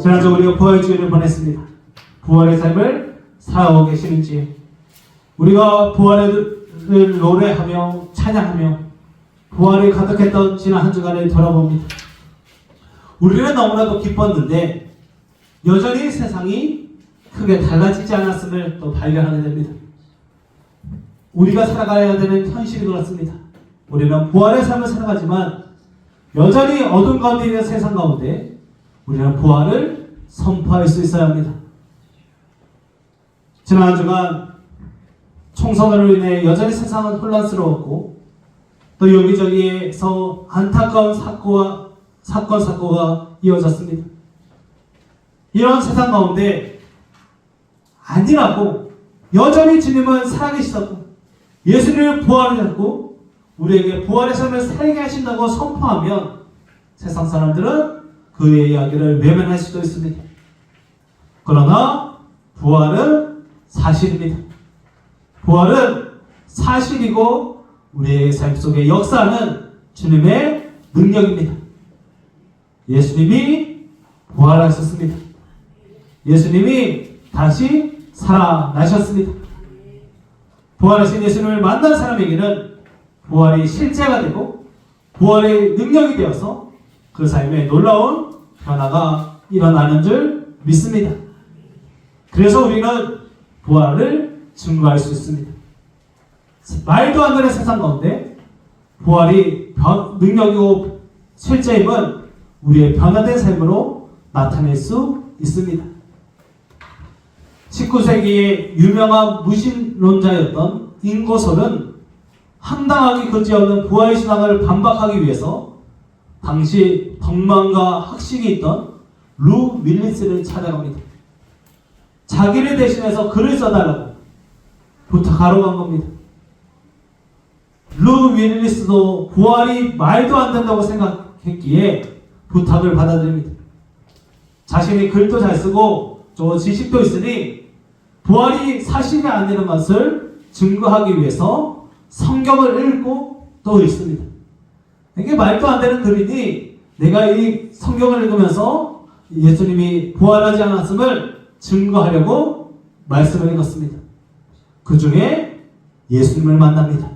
지난주 우리가 부활 주일을 보냈습니다. 부활의 삶을 살아오고 계시는지, 우리가 부활을 노래하며 찬양하며 부활이 가득했던 지난 한 주간을 돌아봅니다. 우리는 너무나도 기뻤는데 여전히 세상이 크게 달라지지 않았음을 또 발견하게 됩니다. 우리가 살아가야 되는 현실이 그렇습니다. 우리는 부활의 삶을 살아가지만 여전히 어둠 가운데 있는 세상 가운데 우리는 부활을 선포할 수 있어야 합니다. 지난 한 주간 총선으로 인해 여전히 세상은 혼란스러웠고 또 여기저기에서 안타까운 사건가 이어졌습니다. 이런 세상 가운데 아니라고 여전히 주님은 살아계시다고 예수님을 부활하셨고 우리에게 부활의 삶을 살게 하신다고 선포하면 세상 사람들은 그의 이야기를 외면할 수도 있습니다. 그러나 부활은 사실입니다. 부활은 사실이고 우리의 삶 속에 역사하는 주님의 능력입니다. 예수님이 부활하셨습니다. 예수님이 다시 살아나셨습니다. 부활하신 예수님을 만난 사람에게는 부활이 실제가 되고 부활의 능력이 되어서 그 삶에 놀라운 변화가 일어나는 줄 믿습니다. 그래서 우리는 부활을 증거할 수 있습니다. 말도 안 되는 세상 가운데 부활이 능력이고 실제임은 우리의 변화된 삶으로 나타낼 수 있습니다. 19세기의 유명한 무신론자였던 인고솔은 황당하기 그지없는 부활신앙을 반박하기 위해서 당시 덕망과 학식이 있던 루 윌리스를 찾아갑니다. 자기를 대신해서 글을 써달라고 부탁하러 간 겁니다. 루 윌리스도 부활이 말도 안 된다고 생각했기에 부탁을 받아들입니다. 자신이 글도 잘 쓰고 저 지식도 있으니 부활이 사실이 아니라는 것을 증거하기 위해서 성경을 읽고 또 읽습니다. 이게 말도 안 되는 글이니 내가 이 성경을 읽으면서 예수님이 부활하지 않았음을 증거하려고 말씀을 읽었습니다. 그 중에 예수님을 만납니다.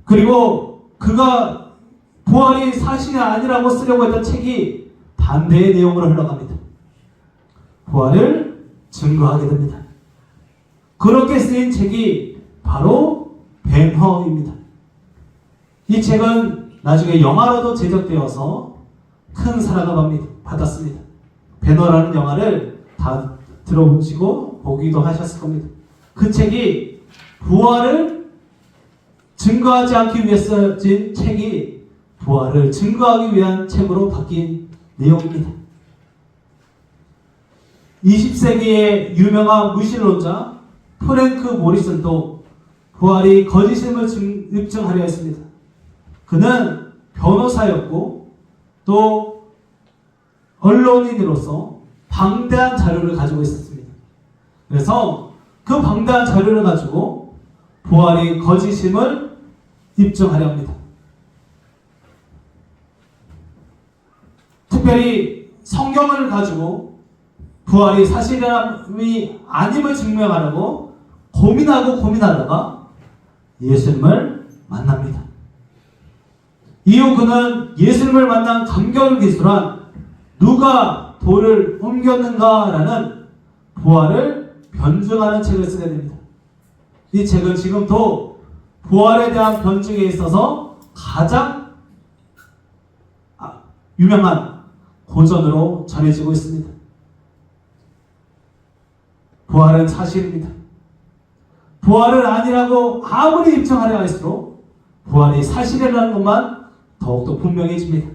그리고 그가 부활이 사실이 아니라고 쓰려고 했던 책이 반대의 내용으로 흘러갑니다. 부활을 증거하게 됩니다. 그렇게 쓰인 책이 바로 벤허입니다. 이 책은 나중에 영화로도 제작되어서 큰 사랑을 받았습니다. 벤허라는 영화를 다 들어보시고 보기도 하셨을 겁니다. 그 책이 부활을 증거하지 않기 위해서 쓴 책이 부활을 증거하기 위한 책으로 바뀐 내용입니다. 20세기의 유명한 무신론자 프랭크 모리슨도 부활이 거짓임을 입증하려 했습니다. 그는 변호사였고 또 언론인으로서 방대한 자료를 가지고 있었습니다. 그래서 그 방대한 자료를 가지고 부활이 거짓임을 입증하려 합니다. 특별히 성경을 가지고 부활이 사실이 아님을 증명하려고 고민하다가 예수님을 만납니다. 이후 그는 예수님을 만난 감격을 기술한 누가 돌을 옮겼는가라는 부활을 변증하는 책을 쓰게 됩니다. 이 책은 지금도 부활에 대한 변증에 있어서 가장 유명한 고전으로 전해지고 있습니다. 부활은 사실입니다. 부활을 아니라고 아무리 입증하려 할수록 부활이 사실이라는 것만 더욱더 분명해집니다.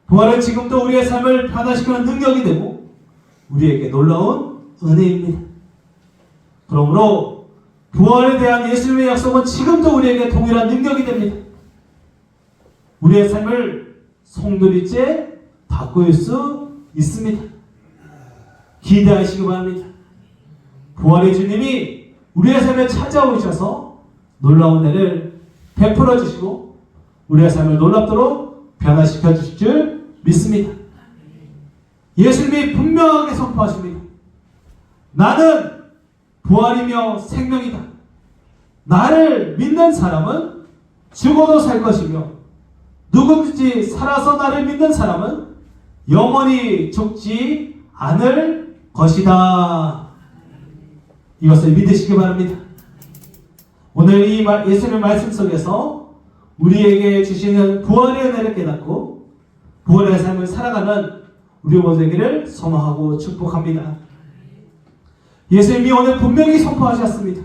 부활은 지금도 우리의 삶을 변화시키는 능력이 되고 우리에게 놀라운 은혜입니다. 그러므로 부활에 대한 예수님의 약속은 지금도 우리에게 동일한 능력이 됩니다. 우리의 삶을 송두리째 바꿀 수 있습니다. 기대하시기 바랍니다. 부활의 주님이 우리의 삶에 찾아오셔서 놀라운 은혜를 베풀어 주시고 우리의 삶을 놀랍도록 변화시켜 주실 줄 믿습니다. 예수님이 분명하게 선포하십니다. 나는 부활이며 생명이다. 나를 믿는 사람은 죽어도 살 것이며 누구든지 살아서 나를 믿는 사람은 영원히 죽지 않을 것이다. 이것을 믿으시기 바랍니다. 오늘 이 예수님의 말씀 속에서 우리에게 주시는 부활의 은혜를 깨닫고 부활의 삶을 살아가는 우리 모두에게를 소망하고 축복합니다. 예수님이 오늘 분명히 선포하셨습니다.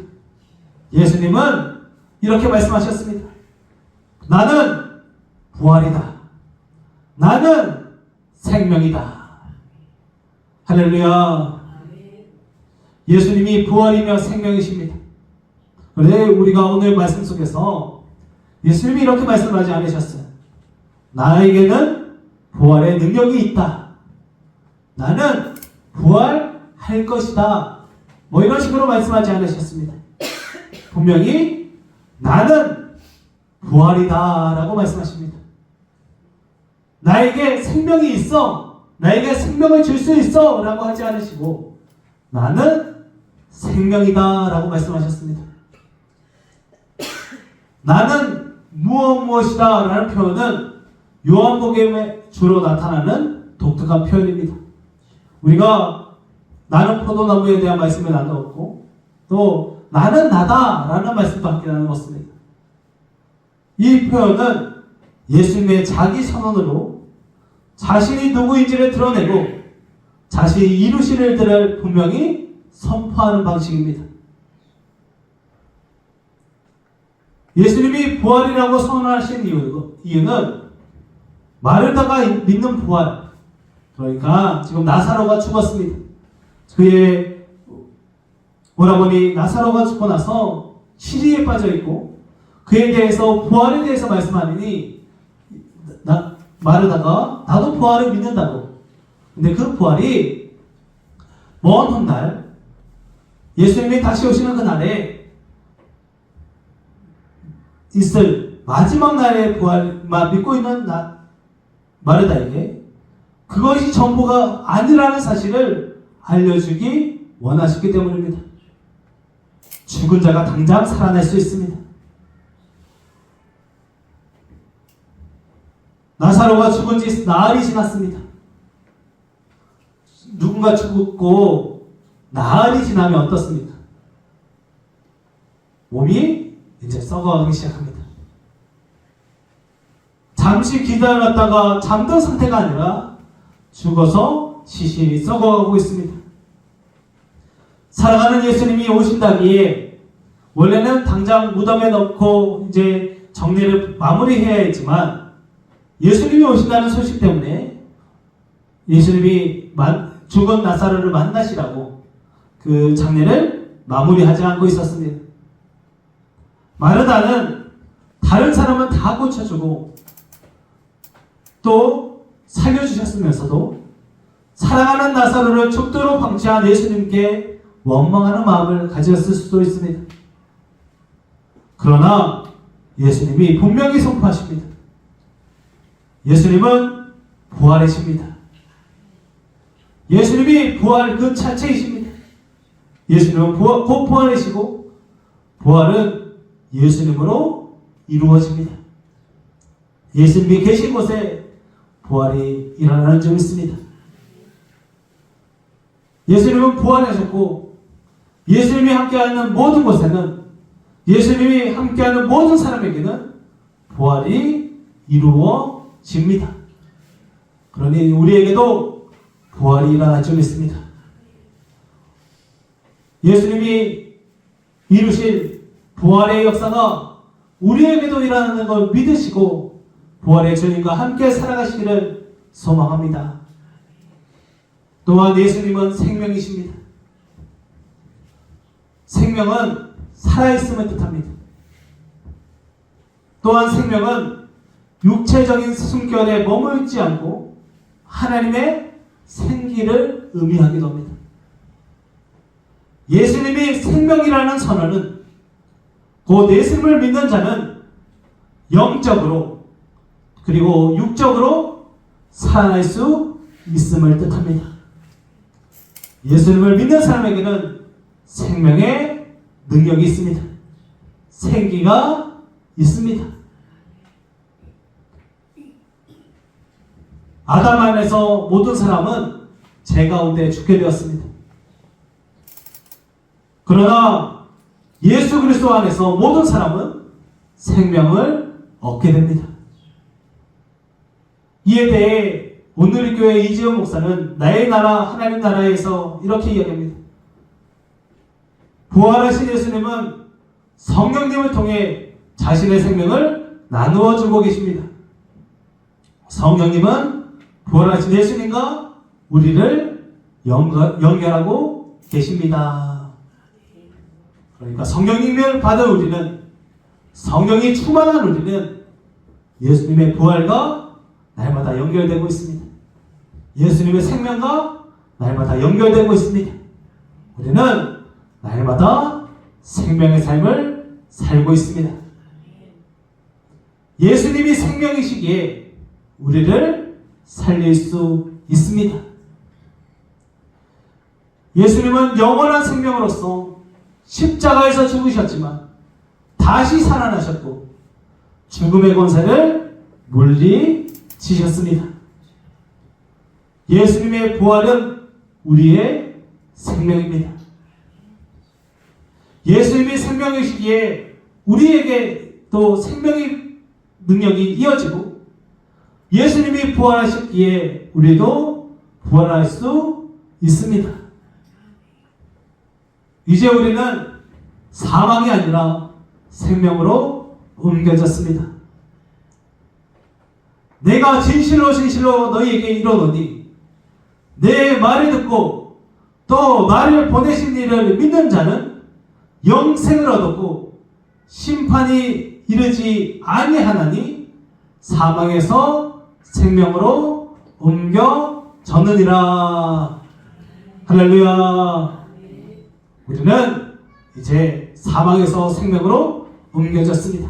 예수님은 이렇게 말씀하셨습니다. 나는 부활이다. 나는 생명이다. 할렐루야. 예수님이 부활이며 생명이십니다. 그런데 우리가 오늘 말씀 속에서 예수님이 이렇게 말씀하지 않으셨어요. 나에게는 부활의 능력이 있다. 나는 부활할 것이다. 뭐 이런 식으로 말씀하지 않으셨습니다. 분명히 나는 부활이다 라고 말씀하십니다. 나에게 생명이 있어. 나에게 생명을 줄 수 있어 라고 하지 않으시고 나는 생명이다 라고 말씀하셨습니다. 나는 무엇이다 라는 표현은 요한복음에 주로 나타나는 독특한 표현입니다. 우리가 나는 포도나무에 대한 말씀을 나누었고 또 나는 나다 라는 말씀도 함께 나누었습니다. 이 표현은 예수님의 자기 선언으로 자신이 누구인지를 드러내고 자신이 이루실 일들을 분명히 선포하는 방식입니다. 예수님이 부활이라고 선언하신 이유는 마르다가 믿는 부활, 그러니까 지금 나사로가 죽었습니다. 그의 오라버니 나사로가 죽고 나서 시리에 빠져 있고 그에 대해서 부활에 대해서 말씀하니 마르다가 나도 부활을 믿는다고. 근데 그 부활이 먼 훗날 예수님이 다시 오시는 그날에 있을 마지막 날의 부활만 믿고 있는 마르다에게 그것이 전부가 아니라는 사실을 알려주기 원하셨기 때문입니다. 죽은 자가 당장 살아날 수 있습니다. 나사로가 죽은 지 나흘이 지났습니다. 누군가 죽었고 나흘이 지나면 어떻습니까? 몸이 이제 썩어가기 시작합니다. 잠시 기다렸다가 잠든 상태가 아니라 죽어서 시신이 썩어가고 있습니다. 사랑하는 예수님이 오신다기에 원래는 당장 무덤에 넣고 이제 정리를 마무리해야 했지만 예수님이 오신다는 소식 때문에 예수님이 죽은 나사로를 만나시라고 그 장례를 마무리하지 않고 있었습니다. 마르다는 다른 사람은 다 고쳐주고 또 살려주셨으면서도 사랑하는 나사로를 죽도록 방치한 예수님께 원망하는 마음을 가졌을 수도 있습니다. 그러나 예수님이 분명히 선포하십니다. 예수님은 부활이십니다. 예수님이 부활 그 자체이십니다. 예수님은 곧 부활이시고 부활은 예수님으로 이루어집니다. 예수님이 계신 곳에 부활이 일어나는 줄 믿습니다. 예수님은 부활하셨고 예수님이 함께하는 모든 곳에는 예수님이 함께하는 모든 사람에게는 부활이 이루어집니다. 그러니 우리에게도 부활이 일어날 줄 믿습니다. 예수님이 이루실 부활의 역사가 우리에게도 일어나는 걸 믿으시고 부활의 주님과 함께 살아가시기를 소망합니다. 또한 예수님은 생명이십니다. 생명은 살아있음을 뜻합니다. 또한 생명은 육체적인 숨결에 머물지 않고 하나님의 생기를 의미하기도 합니다. 예수님이 생명이라는 선언은 곧 예수님을 믿는 자는 영적으로 그리고 육적으로 살아날 수 있음을 뜻합니다. 예수님을 믿는 사람에게는 생명의 능력이 있습니다. 생기가 있습니다. 아담 안에서 모든 사람은 죄 가운데 죽게 되었습니다. 그러나 예수 그리스도 안에서 모든 사람은 생명을 얻게 됩니다. 이에 대해 오늘의 교회 이지영 목사는 나의 나라 하나님 나라에서 이렇게 이야기합니다. 부활하신 예수님은 성령님을 통해 자신의 생명을 나누어 주고 계십니다. 성령님은 부활하신 예수님과 우리를 연결하고 계십니다. 그러니까 성령님을 받은 우리는, 성령이 충만한 우리는 예수님의 부활과 날마다 연결되고 있습니다. 예수님의 생명과 날마다 연결되고 있습니다. 우리는 날마다 생명의 삶을 살고 있습니다. 예수님이 생명이시기에 우리를 살릴 수 있습니다. 예수님은 영원한 생명으로서 십자가에서 죽으셨지만 다시 살아나셨고 죽음의 권세를 물리치셨습니다. 예수님의 부활은 우리의 생명입니다. 예수님이 생명이시기에 우리에게 또 생명의 능력이 이어지고, 예수님이 부활하셨기에 우리도 부활할 수 있습니다. 이제 우리는 사망이 아니라 생명으로 옮겨졌습니다. 내가 진실로 진실로 너희에게 이르노니 내 말을 듣고 또 나를 보내신 이를 믿는 자는 영생을 얻었고 심판이 이르지 아니하나니 사망에서 생명으로 옮겨졌느니라. 할렐루야. 우리는 이제 사망에서 생명으로 옮겨졌습니다.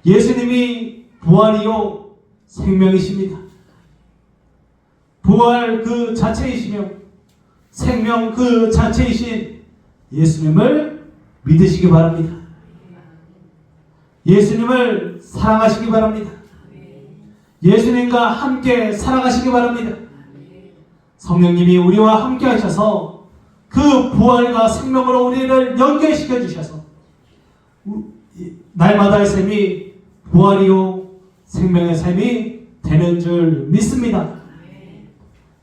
예수님이 부활이요 생명이십니다. 부활 그 자체이시며 생명 그 자체이신 예수님을 믿으시기 바랍니다. 예수님을 사랑하시기 바랍니다. 예수님과 함께 살아가시기 바랍니다. 성령님이 우리와 함께 하셔서 그 부활과 생명으로 우리를 연결시켜 주셔서 날마다의 삶이 부활이요 생명의 삶이 되는 줄 믿습니다.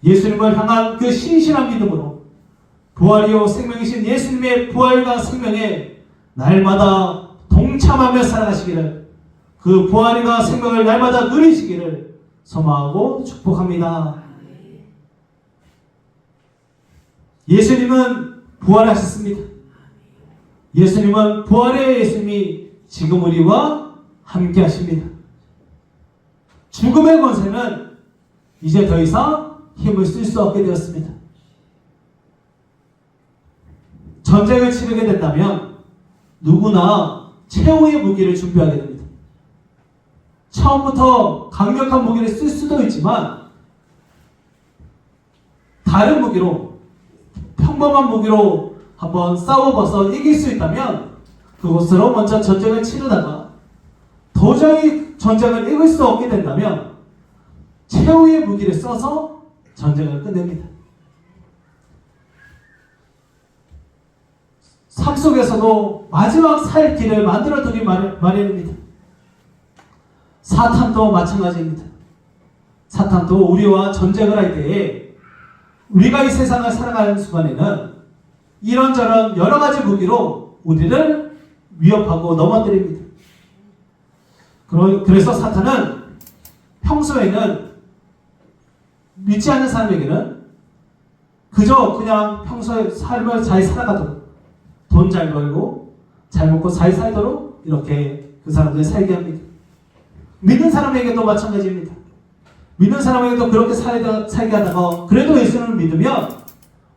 예수님을 향한 그 신실한 믿음으로 부활이요 생명이신 예수님의 부활과 생명에 날마다 동참하며 살아가시기를, 그 부활과 생명을 날마다 누리시기를 소망하고 축복합니다. 예수님은 부활하셨습니다. 예수님은 부활의 예수님이 지금 우리와 함께 하십니다. 죽음의 권세는 이제 더 이상 힘을 쓸 수 없게 되었습니다. 전쟁을 치르게 된다면 누구나 최후의 무기를 준비하게 됩니다. 처음부터 강력한 무기를 쓸 수도 있지만 다른 무기로, 평범한 무기로 한번 싸워봐서 이길 수 있다면 그것으로 먼저 전쟁을 치르다가 도저히 전쟁을 이길 수 없게 된다면 최후의 무기를 써서 전쟁을 끝냅니다. 삶 속에서도 마지막 살 길을 만들어두기 마련입니다. 사탄도 마찬가지입니다. 사탄도 우리와 전쟁을 할 때에 우리가 이 세상을 살아가는 순간에는 이런저런 여러 가지 무기로 우리를 위협하고 넘어뜨립니다. 그래서 사탄은 평소에는 믿지 않는 사람에게는 그저 그냥 평소에 삶을 잘 살아가도록, 돈 잘 벌고 잘 먹고 잘 살도록 이렇게 그 사람들 살게 합니다. 믿는 사람에게도 마찬가지입니다. 믿는 사람에게도 그렇게 살게 하다가 그래도 예수님을 믿으면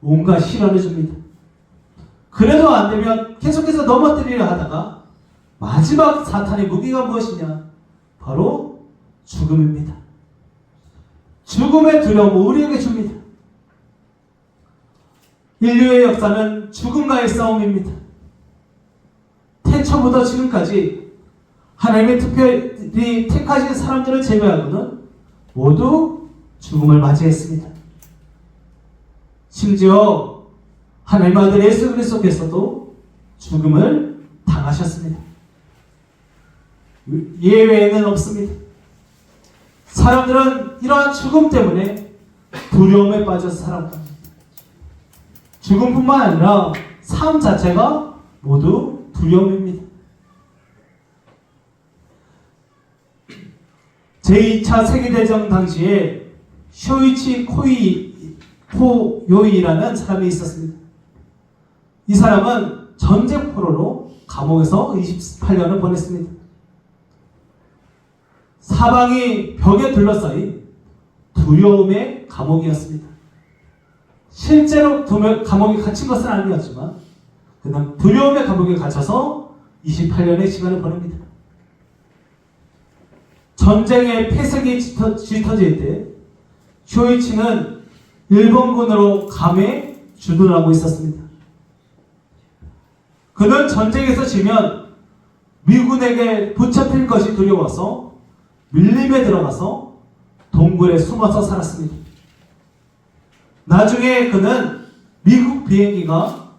온갖 시련을 줍니다. 그래도 안 되면 계속해서 넘어뜨리려 하다가 마지막 사탄의 무기가 무엇이냐? 바로 죽음입니다. 죽음의 두려움을 우리에게 줍니다. 인류의 역사는 죽음과의 싸움입니다. 태초부터 지금까지 하나님의 특별히 택하신 사람들을 제외하고는 모두 죽음을 맞이했습니다. 심지어 하나님의 아들 예수 그리스도께서도 죽음을 당하셨습니다. 예외는 없습니다. 사람들은 이러한 죽음 때문에 두려움에 빠져서 살아갑니다. 죽음뿐만 아니라 삶 자체가 모두 두려움입니다. 제2차 세계대전 당시에 쇼이치 코요이라는 사람이 있었습니다. 이 사람은 전쟁 포로로 감옥에서 28년을 보냈습니다. 사방이 벽에 둘러싸인 두려움의 감옥이었습니다. 실제로 감옥에 갇힌 것은 아니었지만 그냥 두려움의 감옥에 갇혀서 28년의 시간을 보냅니다. 전쟁의 폐색이 짙어질 때 쇼이치는 일본군으로 감에 주둔하고 있었습니다. 그는 전쟁에서 지면 미군에게 붙잡힐 것이 두려워서 밀림에 들어가서 동굴에 숨어서 살았습니다. 나중에 그는 미국 비행기가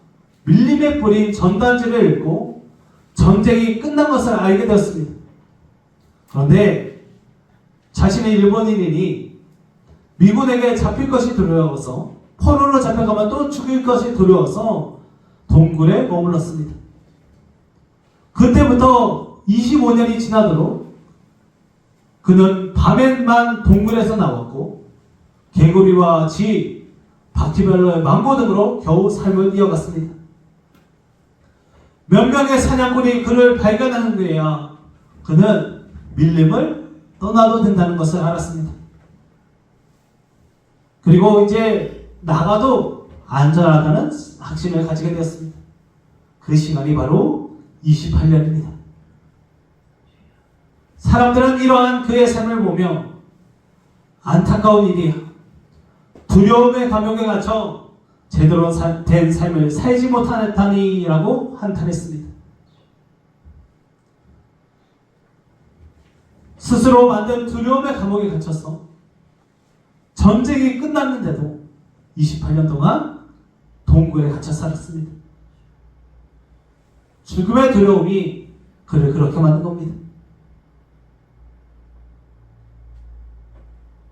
밀림에 뿌린 전단지를 읽고 전쟁이 끝난 것을 알게 되었습니다. 그런데 자신의 일본인이니 미군에게 잡힐 것이 두려워서 포로로 잡혀가면 또 죽일 것이 두려워서 동굴에 머물렀습니다. 그때부터 25년이 지나도록 그는 밤에만 동굴에서 나왔고 개구리와 쥐, 바퀴벌레, 망고 등으로 겨우 삶을 이어갔습니다. 몇 명의 사냥꾼이 그를 발견한 후에야 그는 밀림을 떠나도 된다는 것을 알았습니다. 그리고 이제 나가도 안전하다는 확신을 가지게 되었습니다. 그 시간이 바로 28년입니다. 사람들은 이러한 그의 삶을 보며 안타까운 일이야, 두려움의 감옥에 갇혀 제대로 된 삶을 살지 못하다니라고 한탄했습니다. 스스로 만든 두려움의 감옥에 갇혀서 전쟁이 끝났는데도 28년 동안 동굴에 갇혀 살았습니다. 죽음의 두려움이 그를 그렇게 만든 겁니다.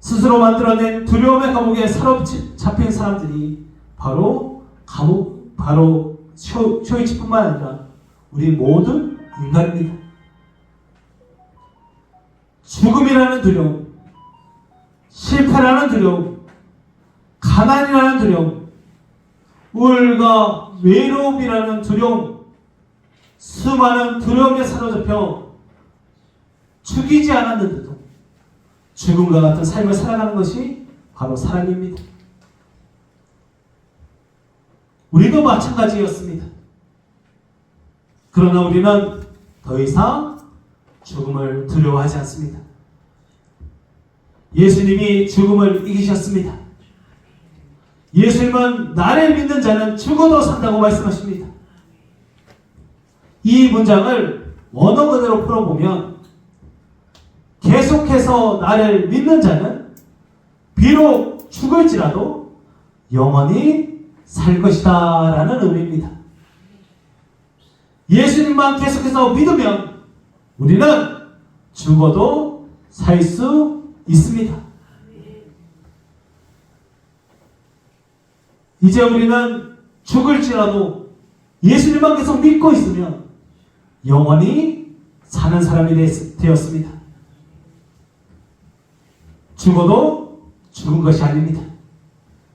스스로 만들어낸 두려움의 감옥에 사로잡힌 사람들이 바로 쇼이치뿐만 아니라 우리 모든 인간입니다. 죽음이라는 두려움, 실패라는 두려움, 가난이라는 두려움, 우울과 외로움이라는 두려움, 수많은 두려움에 사로잡혀 죽이지 않았는데도 죽음과 같은 삶을 살아가는 것이 바로 사람입니다. 우리도 마찬가지였습니다. 그러나 우리는 더 이상 죽음을 두려워하지 않습니다. 예수님이 죽음을 이기셨습니다. 예수님은 나를 믿는 자는 죽어도 산다고 말씀하십니다. 이 문장을 원어 그대로 풀어보면 계속해서 나를 믿는 자는 비록 죽을지라도 영원히 살 것이다 라는 의미입니다. 예수님만 계속해서 믿으면 우리는 죽어도 살 수 있습니다. 이제 우리는 죽을지라도 예수님만 계속 믿고 있으면 영원히 사는 사람이 되었습니다. 죽어도 죽은 것이 아닙니다.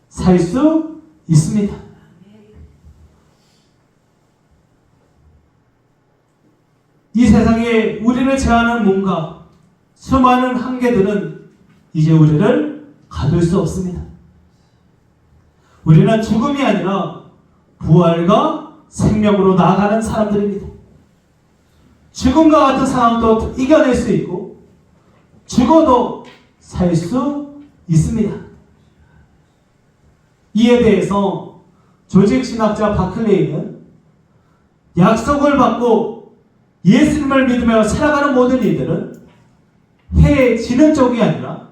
살 수 있습니다. 이 세상에 우리를 제한하는 뭔가 수많은 한계들은 이제 우리를 가둘 수 없습니다. 우리는 죽음이 아니라 부활과 생명으로 나아가는 사람들입니다. 죽음과 같은 상황도 이겨낼 수 있고 죽어도 살 수 있습니다. 이에 대해서 조직신학자 바클레이는 약속을 받고 예수님을 믿으며 살아가는 모든 이들은 해 지는 쪽이 아니라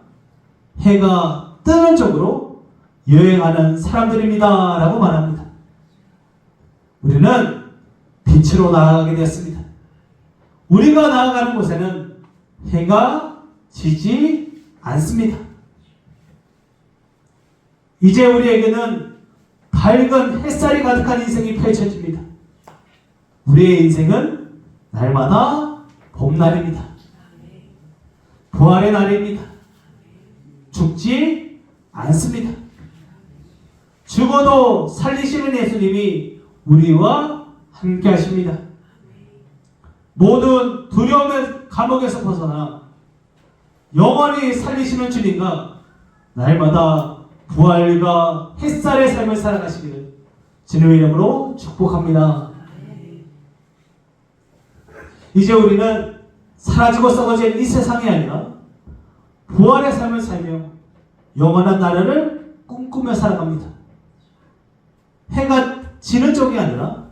해가 뜨는 쪽으로 여행하는 사람들입니다 라고 말합니다. 우리는 빛으로 나아가게 되었습니다. 우리가 나아가는 곳에는 해가 지지 않습니다. 이제 우리에게는 밝은 햇살이 가득한 인생이 펼쳐집니다. 우리의 인생은 날마다 봄날입니다. 부활의 날입니다. 죽지 않습니다. 죽어도 살리시는 예수님이 우리와 함께 하십니다. 모든 두려움의 감옥에서 벗어나 영원히 살리시는 주님과 날마다 부활과 햇살의 삶을 살아가시기를 주님의 이름으로 축복합니다. 이제 우리는 사라지고 썩어질 이 세상이 아니라 부활의 삶을 살며 영원한 나라를 꿈꾸며 살아갑니다. 해가 지는 쪽이 아니라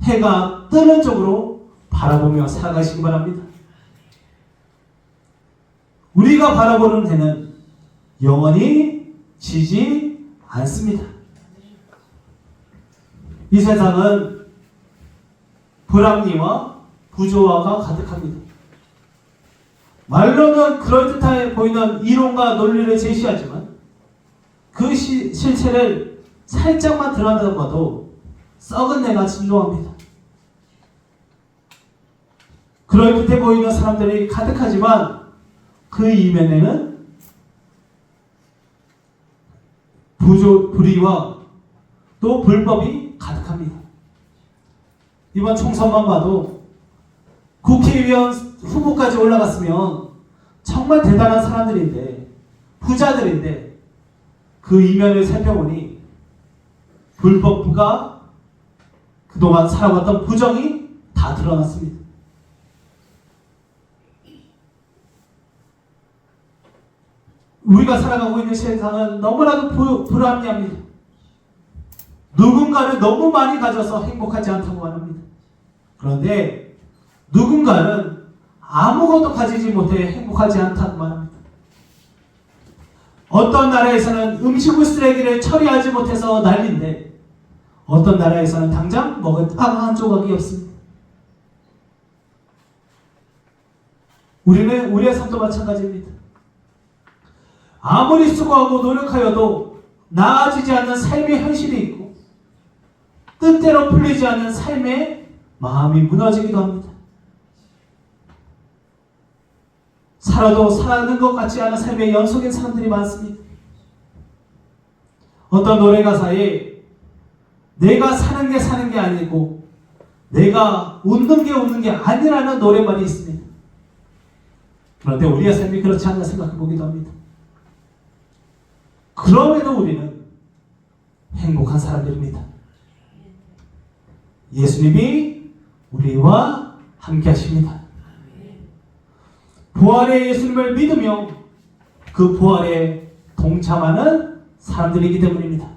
해가 뜨는 쪽으로 바라보며 살아가시기 바랍니다. 우리가 바라보는 해는 영원히 지지 않습니다. 이 세상은 불합리와 부조화가 가득합니다. 말로는 그럴듯해 보이는 이론과 논리를 제시하지만 그 실체를 살짝만 드러내봐도 썩은 내가 진동합니다. 그럴듯해 보이는 사람들이 가득하지만 그 이면에는 불의와 또 불법이 가득합니다. 이번 총선만 봐도 국회의원 후보까지 올라갔으면 정말 대단한 사람들인데, 부자들인데 그 이면을 살펴보니 불법부가 그동안 살아왔던 부정이 다 드러났습니다. 우리가 살아가고 있는 세상은 너무나도 불합리합니다. 누군가는 너무 많이 가져서 행복하지 않다고 말합니다. 그런데 누군가는 아무것도 가지지 못해 행복하지 않다고 말합니다. 어떤 나라에서는 음식물 쓰레기를 처리하지 못해서 난리인데 어떤 나라에서는 당장 먹을 빵 한 조각이 없습니다. 우리의 삶도 마찬가지입니다. 아무리 수고하고 노력하여도 나아지지 않는 삶의 현실이 있고 뜻대로 풀리지 않는 삶의 마음이 무너지기도 합니다. 살아도 살아는 것 같지 않은 삶의 연속인 사람들이 많습니다. 어떤 노래 가사에 내가 사는 게 아니고 내가 웃는 게 아니라는 노래말이 있습니다. 그런데 우리의 삶이 그렇지 않나 생각해 보기도 합니다. 그럼에도 우리는 행복한 사람들입니다. 예수님이 우리와 함께 하십니다. 부활의 예수님을 믿으며 그 부활에 동참하는 사람들이기 때문입니다.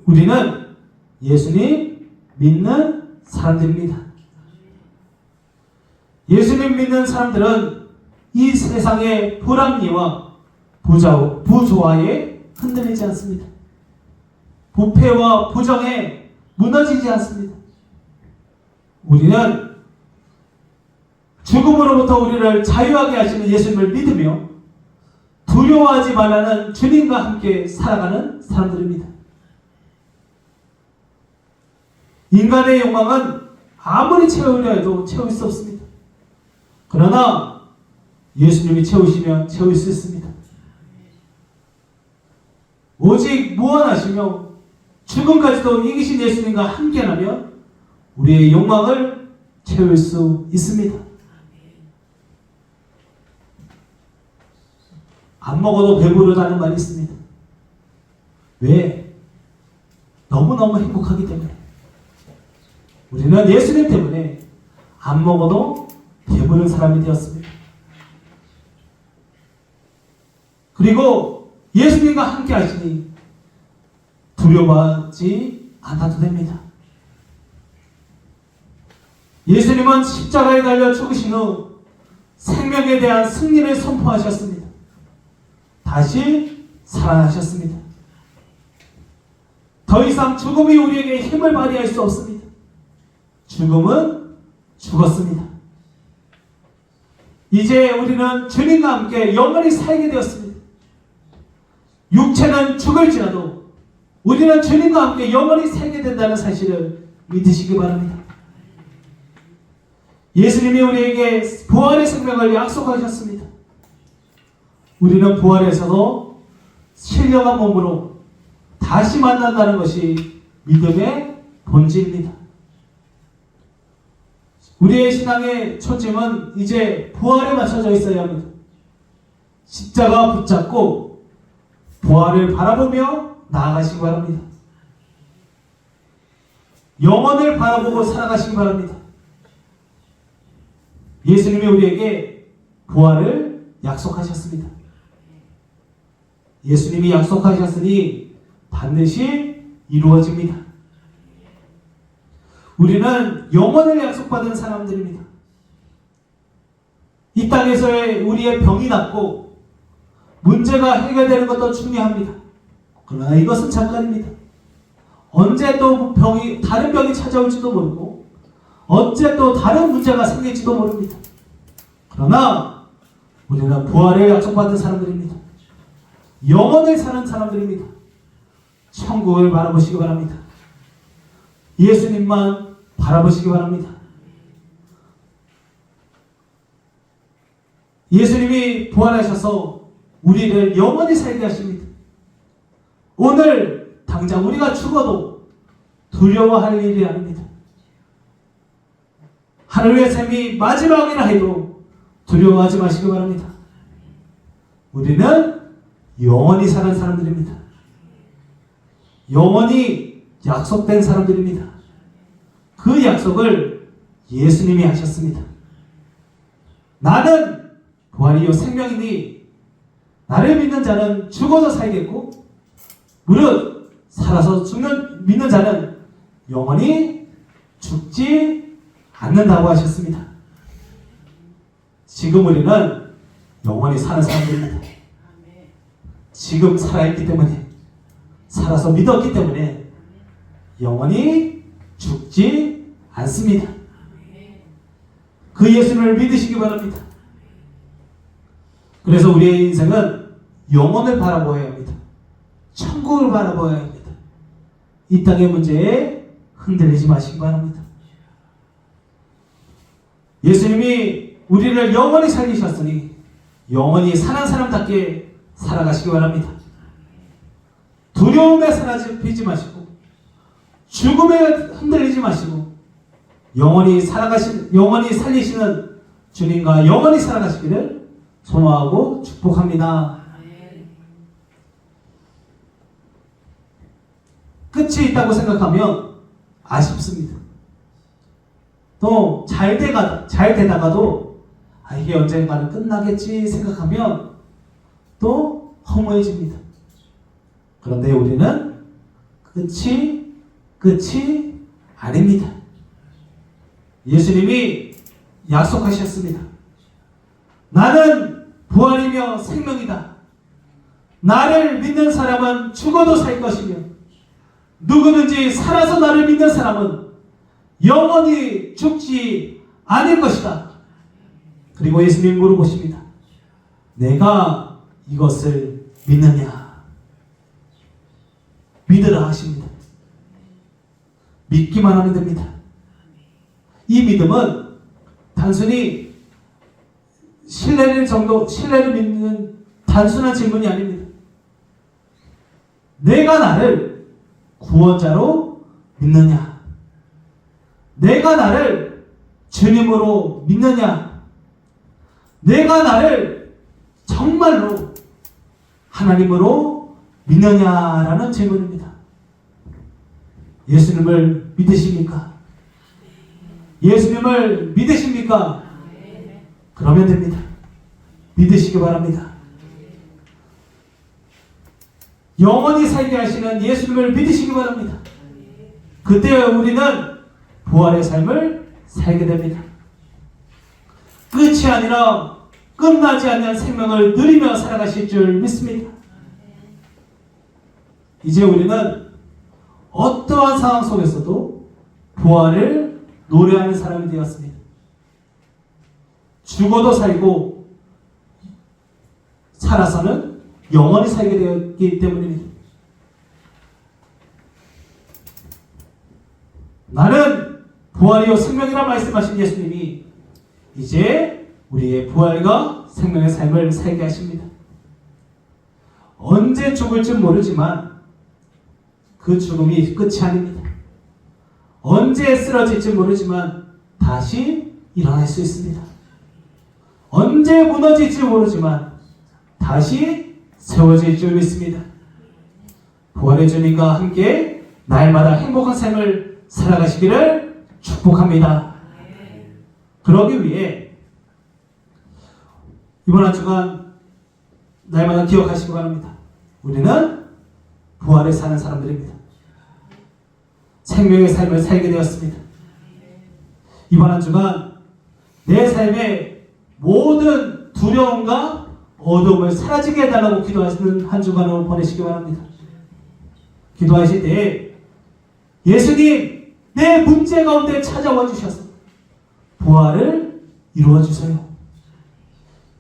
우리는 예수님 믿는 사람들입니다. 예수님 믿는 사람들은 이 세상의 불합리와 부조화에 흔들리지 않습니다. 부패와 부정에 무너지지 않습니다. 우리는 죽음으로부터 우리를 자유하게 하시는 예수님을 믿으며 두려워하지 말라는 주님과 함께 살아가는 사람들입니다. 인간의 욕망은 아무리 채우려 해도 채울 수 없습니다. 그러나 예수님이 채우시면 채울 수 있습니다. 오직 무한하시며 죽음까지도 이기신 예수님과 함께하면 우리의 욕망을 채울 수 있습니다. 안 먹어도 배부르다는 말이 있습니다. 왜? 너무너무 행복하기 때문에. 우리는 예수님 때문에 안 먹어도 배부른 사람이 되었습니다. 그리고 예수님과 함께 하시니 두려워하지 않아도 됩니다. 예수님은 십자가에 달려 죽으신 후 생명에 대한 승리를 선포하셨습니다. 다시 살아나셨습니다. 더 이상 죽음이 우리에게 힘을 발휘할 수 없습니다. 죽음은 죽었습니다. 이제 우리는 주님과 함께 영원히 살게 되었습니다. 육체는 죽을지라도 우리는 주님과 함께 영원히 살게 된다는 사실을 믿으시기 바랍니다. 예수님이 우리에게 부활의 생명을 약속하셨습니다. 우리는 부활에서도 신령한 몸으로 다시 만난다는 것이 믿음의 본질입니다. 우리의 신앙의 초점은 이제 부활에 맞춰져 있어야 합니다. 십자가 붙잡고 부활을 바라보며 나아가시기 바랍니다. 영원을 바라보고 살아가시기 바랍니다. 예수님이 우리에게 부활을 약속하셨습니다. 예수님이 약속하셨으니 반드시 이루어집니다. 우리는 영원을 약속받은 사람들입니다. 이 땅에서의 우리의 병이 낫고 문제가 해결되는 것도 중요합니다. 그러나 이것은 잠깐입니다. 언제 또 다른 병이 찾아올지도 모르고 언제 또 다른 문제가 생길지도 모릅니다. 그러나 우리는 부활을 약속받은 사람들입니다. 영원을 사는 사람들입니다. 천국을 바라보시기 바랍니다. 예수님만 바라보시기 바랍니다. 예수님이 부활하셔서 우리를 영원히 살게 하십니다. 오늘 당장 우리가 죽어도 두려워할 일이 아닙니다. 하늘의 샘이 마지막이라 해도 두려워하지 마시기 바랍니다. 우리는 영원히 사는 사람들입니다. 영원히 약속된 사람들입니다. 그 약속을 예수님이 하셨습니다. 나는 부활이요 생명이니 나를 믿는 자는 죽어도 살겠고 무릇 살아서 믿는 자는 영원히 죽지 않는다고 하셨습니다. 지금 우리는 영원히 사는 사람들입니다. 지금 살아있기 때문에 살아서 믿었기 때문에 영원히 죽지 않습니다. 그 예수님을 믿으시기 바랍니다. 그래서 우리의 인생은 영원을 바라보아야 합니다. 천국을 바라보아야 합니다. 이 땅의 문제에 흔들리지 마시기 바랍니다. 예수님이 우리를 영원히 살리셨으니 영원히 사는 사람답게 살아가시기 바랍니다. 두려움에 사로잡히지 마시고 죽음에 흔들리지 마시고 영원히 살리시는 주님과 영원히 살아가시기를 소망하고 축복합니다. 끝이 있다고 생각하면 아쉽습니다. 또 잘 되다가도 이게 언젠가는 끝나겠지 생각하면 또 허무해집니다. 그런데 우리는 끝이 아닙니다. 예수님이 약속하셨습니다. 나는 부활이며 생명이다. 나를 믿는 사람은 죽어도 살 것이며 누구든지 살아서 나를 믿는 사람은 영원히 죽지 않을 것이다. 그리고 예수님이 물어보십니다. 내가 이것을 믿느냐? 믿으라 하십니다. 믿기만 하면 됩니다. 이 믿음은 단순히 신뢰를 믿는 단순한 질문이 아닙니다. 내가 나를 구원자로 믿느냐? 내가 나를 주님으로 믿느냐? 내가 나를 정말로 하나님으로 믿느냐라는 질문입니다. 예수님을 믿으십니까? 예수님을 믿으십니까? 그러면 됩니다. 믿으시기 바랍니다. 영원히 살게 하시는 예수님을 믿으시기 바랍니다. 그때 우리는 부활의 삶을 살게 됩니다. 끝이 아니라 끝나지 않는 생명을 누리며 살아가실 줄 믿습니다. 이제 우리는 어떠한 상황 속에서도 부활을 노래하는 사람이 되었습니다. 죽어도 살고 살아서는 영원히 살게 되었기 때문입니다. 나는 부활이요 생명이라 말씀하신 예수님이 이제 우리의 부활과 생명의 삶을 살게 하십니다. 언제 죽을지 모르지만 그 죽음이 끝이 아닙니다. 언제 쓰러질지 모르지만 다시 일어날 수 있습니다. 언제 무너질지 모르지만 다시 세워질 줄 믿습니다. 부활의 주님과 함께 날마다 행복한 삶을 살아가시기를 축복합니다. 그러기 위해 이번 한 주간 날마다 기억하시기 바랍니다. 우리는 부활에 사는 사람들입니다. 생명의 삶을 살게 되었습니다. 이번 한 주간 내 삶의 모든 두려움과 어둠을 사라지게 해달라고 기도하시는 한 주간을 보내시기 바랍니다. 기도하실 때 예수님 내 문제 가운데 찾아와 주셔서 부활을 이루어 주세요.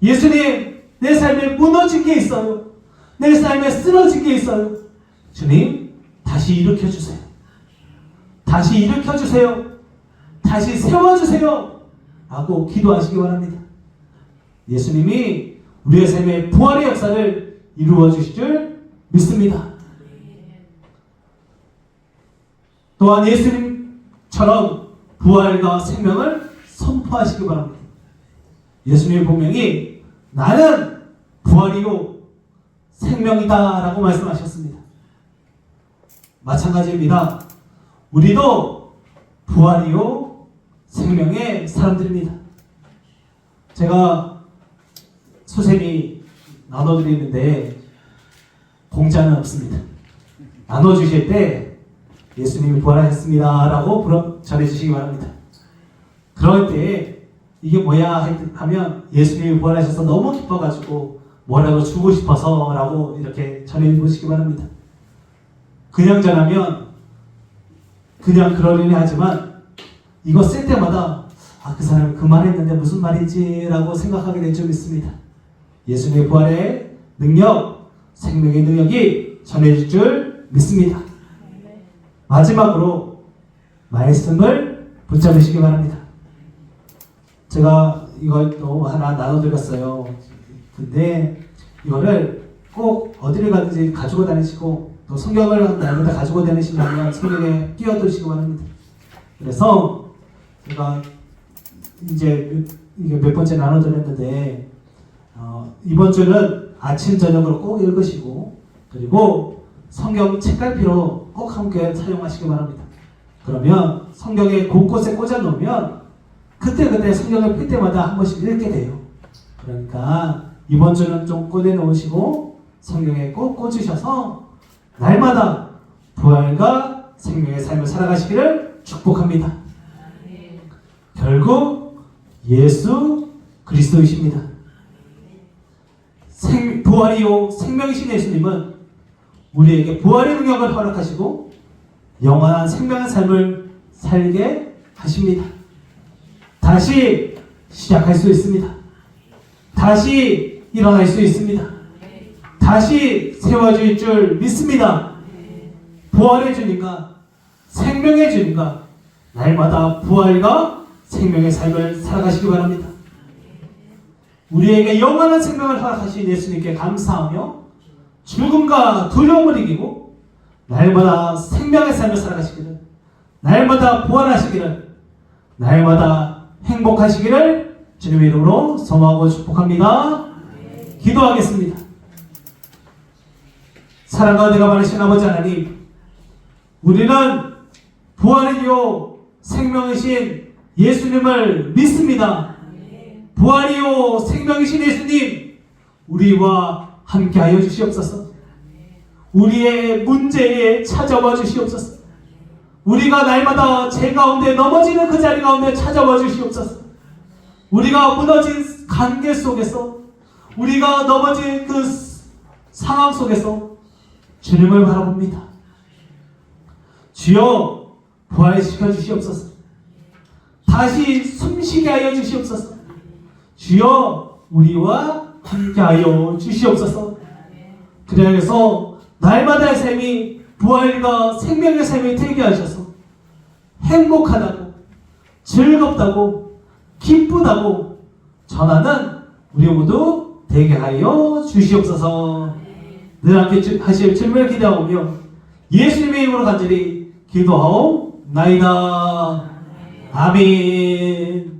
예수님 내 삶에 무너진 게 있어요. 내 삶에 쓰러진 게 있어요. 주님 다시 일으켜 주세요. 다시 일으켜 주세요. 다시 세워주세요. 라고 기도하시기 바랍니다. 예수님이 우리의 삶에 부활의 역사를 이루어 주실 줄 믿습니다. 또한 예수님처럼 부활과 생명을 선포하시기 바랍니다. 예수님의 분명히 나는 부활이요 생명이다 라고 말씀하셨습니다. 마찬가지입니다. 우리도 부활이요 생명의 사람들입니다. 제가 소세미 나눠드리는데 공짜는 없습니다. 나눠주실 때 예수님이 부활하셨습니다 라고 전해주시기 바랍니다. 그럴 때 이게 뭐야 하면 예수님이 부활하셔서 너무 기뻐가지고 뭐라도 주고 싶어서 라고 이렇게 전해보시기 바랍니다. 그냥 전하면 그냥 그러려니 하지만 이거 쓸 때마다 그 사람이 그 말했는데 무슨 말이지 라고 생각하게 될 줄 믿습니다. 예수님의 부활의 능력, 생명의 능력이 전해질 줄 믿습니다. 마지막으로 말씀을 붙잡으시기 바랍니다. 제가 이걸 또 하나 나눠드렸어요. 근데 이거를 꼭 어디를 가든지 가지고 다니시고 또 성경을 날마다 가지고 다니시려면 성경에 끼워두시기 바랍니다. 그래서 제가 이제 이게 몇 번째 나눠드렸는데 이번 주는 아침 저녁으로 꼭 읽으시고 그리고 성경 책갈피로 꼭 함께 사용하시기 바랍니다. 그러면 성경에 곳곳에 꽂아 놓으면 그때그때 성경을 필 때마다 한 번씩 읽게 돼요. 그러니까 이번 주는 좀 꺼내 놓으시고 성경에 꼭 꽂으셔서 날마다 부활과 생명의 삶을 살아가시기를 축복합니다. 결국 예수 그리스도이십니다. 부활이요 생명이신 예수님은 우리에게 부활의 능력을 허락하시고 영원한 생명의 삶을 살게 하십니다. 다시 시작할 수 있습니다. 다시 일어날 수 있습니다. 다시 세워질 줄 믿습니다. 부활의 주님과 생명의 주님과 날마다 부활과 생명의 삶을 살아가시기 바랍니다. 우리에게 영원한 생명을 허락하신 예수님께 감사하며 죽음과 두려움을 이기고 날마다 생명의 삶을 살아가시기를, 날마다 부활하시기를, 날마다 행복하시기를 주님의 이름으로 소망하고 축복합니다. 기도하겠습니다. 사랑과 은혜가 많으신 아버지 하나님, 우리는 부활이요 생명이신 예수님을 믿습니다. 부활이요 생명이신 예수님, 우리와 함께하여 주시옵소서. 우리의 문제에 찾아와 주시옵소서. 우리가 날마다 죄 가운데 넘어지는 그 자리 가운데 찾아와 주시옵소서. 우리가 무너진 관계 속에서, 우리가 넘어진 그 상황 속에서 주님을 바라봅니다. 주여, 부활시켜 주시옵소서. 다시 숨쉬게 하여 주시옵소서. 주여, 우리와 함께하여 주시옵소서. 그래서 날마다의 삶이 부활과 생명의 삶이 되게 하셔서 행복하다고, 즐겁다고, 기쁘다고 전하는 우리 모두 되게 하여 주시옵소서. 늘 함께 하실 주님을 기대하오며 예수님의 이름으로 간절히 기도하옵나이다. 아멘.